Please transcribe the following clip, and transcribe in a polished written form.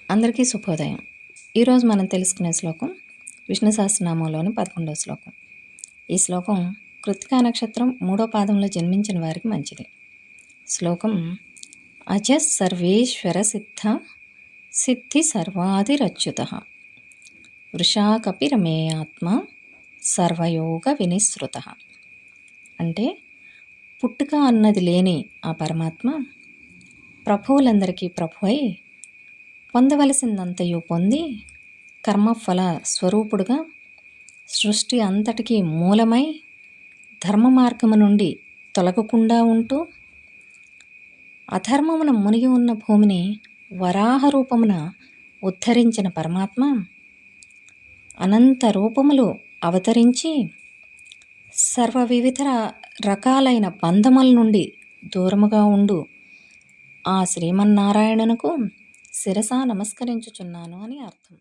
అందరికీ శుభోదయం. ఈరోజు మనం తెలుసుకునే శ్లోకం విష్ణు సహస్రనామంలోని 11వ శ్లోకం. ఈ శ్లోకం కృత్తికా నక్షత్రం 3వ పాదంలో జన్మించిన వారికి మంచిది. శ్లోకం: అజ సర్వేశ్వర సిద్ధ సిద్ధి సర్వాధిరచ్యుత వృషాకపి రమే ఆత్మ సర్వయోగ వినిశ్రుత. అంటే పుట్టుక అన్నది లేని ఆ పరమాత్మ ప్రభువులందరికీ ప్రభువై పొందవలసిందంతయు పొంది కర్మఫల స్వరూపుడుగా సృష్టి అంతటికీ మూలమై ధర్మ మార్గము నుండి తొలగకుండా ఉంటూ అధర్మమున మునిగి ఉన్న భూమిని వరాహ రూపమున ఉద్ధరించిన పరమాత్మ అనంత రూపములు అవతరించి సర్వ వివిధ రకాలైన బంధముల నుండి దూరముగా ఉండు ఆ శ్రీమన్నారాయణునకు శిరసా నమస్కరించుచున్నాను అని అర్థం.